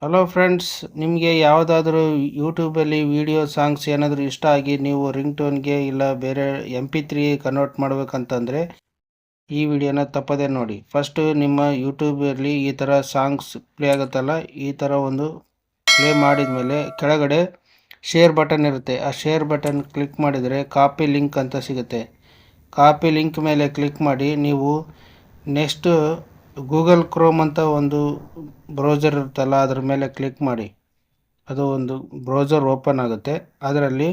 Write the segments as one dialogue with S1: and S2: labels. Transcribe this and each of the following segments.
S1: Hello friends, ನಿಮಗೆ ಯಾವುದಾದ್ರೂ ಯೂಟ್ಯೂಬಲ್ಲಿ ವೀಡಿಯೋ ಸಾಂಗ್ಸ್ ಏನಾದರೂ ಇಷ್ಟ ಆಗಿ ನೀವು ರಿಂಗ್ ಟೋನ್ಗೆ ಇಲ್ಲ ಬೇರೆ MP3 ಕನ್ವರ್ಟ್ ಮಾಡಬೇಕಂತಂದರೆ ಈ ವಿಡಿಯೋನ ತಪ್ಪದೇ ನೋಡಿ. ಫಸ್ಟು ನಿಮ್ಮ ಯೂಟ್ಯೂಬಲ್ಲಿ ಈ ಥರ ಸಾಂಗ್ಸ್ ಪ್ಲೇ ಆಗುತ್ತಲ್ಲ, ಈ ಥರ ಒಂದು ಪ್ಲೇ ಮಾಡಿದ ಮೇಲೆ ಕೆಳಗಡೆ ಶೇರ್ ಬಟನ್ ಇರುತ್ತೆ. ಆ ಶೇರ್ ಬಟನ್ ಕ್ಲಿಕ್ ಮಾಡಿದರೆ ಕಾಪಿ ಲಿಂಕ್ ಅಂತ ಸಿಗುತ್ತೆ. ಕಾಪಿ ಲಿಂಕ್ ಮೇಲೆ ಕ್ಲಿಕ್ ಮಾಡಿ ನೀವು ನೆಕ್ಸ್ಟು ಗೂಗಲ್ ಕ್ರೋಮ್ ಅಂತ ಒಂದು ಬ್ರೌಸರ್ ಇರುತ್ತಲ್ಲ, ಅದರ ಮೇಲೆ ಕ್ಲಿಕ್ ಮಾಡಿ. ಅದು ಒಂದು ಬ್ರೌಸರ್ ಓಪನ್ ಆಗುತ್ತೆ. ಅದರಲ್ಲಿ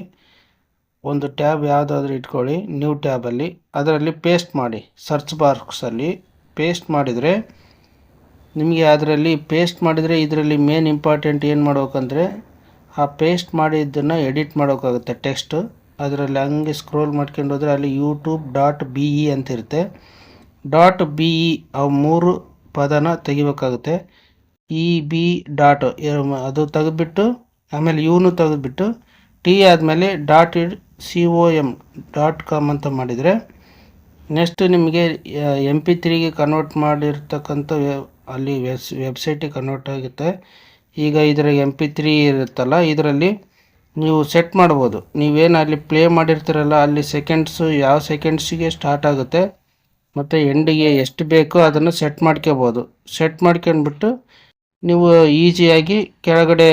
S1: ಒಂದು ಟ್ಯಾಬ್ ಯಾವುದಾದ್ರೂ ಇಟ್ಕೊಳ್ಳಿ, ನ್ಯೂ ಟ್ಯಾಬಲ್ಲಿ ಅದರಲ್ಲಿ ಪೇಸ್ಟ್ ಮಾಡಿ. ಸರ್ಚ್ ಬಾಕ್ಸಲ್ಲಿ ಪೇಸ್ಟ್ ಮಾಡಿದರೆ ನಿಮಗೆ ಅದರಲ್ಲಿ ಪೇಸ್ಟ್ ಮಾಡಿದರೆ ಇದರಲ್ಲಿ ಮೇನ್ ಇಂಪಾರ್ಟೆಂಟ್ ಏನು ಮಾಡ್ಬೇಕಂದ್ರೆ ಆ ಪೇಸ್ಟ್ ಮಾಡಿದ್ದನ್ನು ಎಡಿಟ್ ಮಾಡೋಕ್ಕಾಗುತ್ತೆ ಟೆಕ್ಸ್ಟು. ಅದರಲ್ಲಿ ಹಂಗೆ ಸ್ಕ್ರೋಲ್ ಮಾಡ್ಕೊಂಡು ಹೋದರೆ ಅಲ್ಲಿ YouTube.be ಅಂತ ಇರುತ್ತೆ. .be ಅವು 3 ಪದನ ತೆಗಿಬೇಕಾಗುತ್ತೆ. EB ಡಾಟ್ ಅದು ತೆಗೆದುಬಿಟ್ಟು ಆಮೇಲೆ ಇವನು ತೆಗೆದುಬಿಟ್ಟು ಟಿ ಆದಮೇಲೆ .com ಅಂತ ಮಾಡಿದರೆ ನೆಕ್ಸ್ಟ್ ನಿಮಗೆ MP3ಗೆ ಕನ್ವರ್ಟ್ ಮಾಡಿರ್ತಕ್ಕಂಥ ಅಲ್ಲಿ ವೆಬ್ಸೈಟಿಗೆ ಕನ್ವರ್ಟ್ ಆಗುತ್ತೆ. ಈಗ ಇದರ MP3 ಇರುತ್ತಲ್ಲ, ಇದರಲ್ಲಿ ನೀವು ಸೆಟ್ ಮಾಡ್ಬೋದು. ನೀವೇನು ಅಲ್ಲಿ ಪ್ಲೇ ಮಾಡಿರ್ತೀರಲ್ಲ, ಅಲ್ಲಿ ಸೆಕೆಂಡ್ಸು ಯಾವ ಸೆಕೆಂಡ್ಸಿಗೆ ಸ್ಟಾರ್ಟ್ ಆಗುತ್ತೆ ಮತ್ತು ಎಂಡಿಗೆ ಎಷ್ಟು ಬೇಕೋ ಅದನ್ನು ಸೆಟ್ ಮಾಡ್ಕೋಬೋದು. ಸೆಟ್ ಮಾಡ್ಕೊಂಡ್ಬಿಟ್ಟು ನೀವು ಈಸಿಯಾಗಿ ಕೆಳಗಡೆ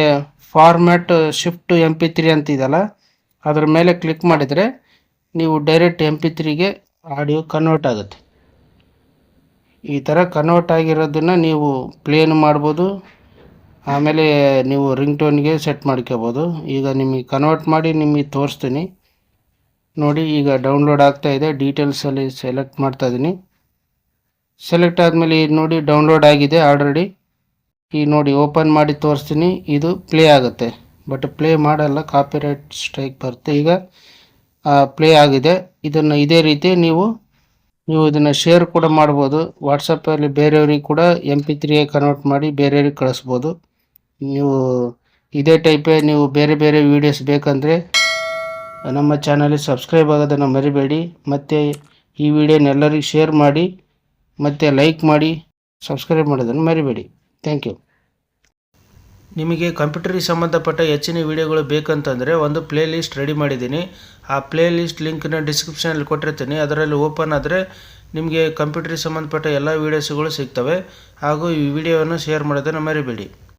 S1: ಫಾರ್ಮ್ಯಾಟ್ ಶಿಫ್ಟ್ MP3 ಅಂತಿದೆಯಲ್ಲ, ಅದರ ಮೇಲೆ ಕ್ಲಿಕ್ ಮಾಡಿದರೆ ನೀವು ಡೈರೆಕ್ಟ್ MP3ಗೆ ಆಡಿಯೋ ಕನ್ವರ್ಟ್ ಆಗುತ್ತೆ. ಈ ಥರ ಕನ್ವರ್ಟ್ ಆಗಿರೋದನ್ನು ನೀವು ಪ್ಲೇನು ಮಾಡ್ಬೋದು, ಆಮೇಲೆ ನೀವು ರಿಂಗ್ ಟೋನ್ಗೆ ಸೆಟ್ ಮಾಡ್ಕೋಬೋದು. ಈಗ ನಿಮಗೆ ಕನ್ವರ್ಟ್ ಮಾಡಿ ನಿಮಗೆ ತೋರಿಸ್ತೀನಿ ನೋಡಿ. ಈಗ ಡೌನ್ಲೋಡ್ ಆಗ್ತಾಯಿದೆ. ಡೀಟೇಲ್ಸಲ್ಲಿ ಸೆಲೆಕ್ಟ್ ಮಾಡ್ತಾಯಿದ್ದೀನಿ. ಸೆಲೆಕ್ಟ್ ಆದಮೇಲೆ ಇದು ನೋಡಿ ಡೌನ್ಲೋಡ್ ಆಗಿದೆ ಆಲ್ರೆಡಿ. ಈಗ ನೋಡಿ ಓಪನ್ ಮಾಡಿ ತೋರಿಸ್ತೀನಿ. ಇದು ಪ್ಲೇ ಆಗುತ್ತೆ, ಬಟ್ ಪ್ಲೇ ಮಾಡಲ್ಲ, ಕಾಪಿರೈಟ್ ಸ್ಟ್ರೈಕ್ ಬರುತ್ತೆ. ಈಗ ಪ್ಲೇ ಆಗಿದೆ. ಇದನ್ನು ಇದೇ ರೀತಿ ನೀವು ಇದನ್ನು ಶೇರ್ ಕೂಡ ಮಾಡ್ಬೋದು. ವಾಟ್ಸಪ್ಪಲ್ಲಿ ಬೇರೆಯವ್ರಿಗೆ ಕೂಡ MP3 ಕನ್ವರ್ಟ್ ಮಾಡಿ ಬೇರೆಯವ್ರಿಗೆ ಕಳಿಸ್ಬೋದು. ನೀವು ಇದೇ ಟೈಪೇ ನೀವು ಬೇರೆ ಬೇರೆ ವೀಡಿಯೋಸ್ ಬೇಕಂದರೆ ನಮ್ಮ ಚಾನಲಿಗೆ ಸಬ್ಸ್ಕ್ರೈಬ್ ಆಗೋದನ್ನು ಮರಿಬೇಡಿ. ಮತ್ತು ಈ ವಿಡಿಯೋನ ಎಲ್ಲರಿಗೂ ಶೇರ್ ಮಾಡಿ ಮತ್ತು ಲೈಕ್ ಮಾಡಿ, ಸಬ್ಸ್ಕ್ರೈಬ್ ಮಾಡೋದನ್ನು ಮರಿಬೇಡಿ. Thank you. ನಿಮಗೆ ಕಂಪ್ಯೂಟರಿಗೆ ಸಂಬಂಧಪಟ್ಟ ಹೆಚ್ಚಿನ ವಿಡಿಯೋಗಳು ಬೇಕಂತಂದರೆ ಒಂದು ಪ್ಲೇ ಲಿಸ್ಟ್ ರೆಡಿ ಮಾಡಿದ್ದೀನಿ. ಆ ಪ್ಲೇ ಲಿಸ್ಟ್ ಲಿಂಕ್ನ ಡಿಸ್ಕ್ರಿಪ್ಷನಲ್ಲಿ ಕೊಟ್ಟಿರ್ತೀನಿ. ಅದರಲ್ಲಿ ಓಪನ್ ಆದರೆ ನಿಮಗೆ ಕಂಪ್ಯೂಟರಿಗೆ ಸಂಬಂಧಪಟ್ಟ ಎಲ್ಲ ವೀಡಿಯೋಸ್ಗಳು ಸಿಗ್ತವೆ. ಹಾಗೂ ಈ ವಿಡಿಯೋವನ್ನು ಶೇರ್ ಮಾಡೋದನ್ನು ಮರಿಬೇಡಿ.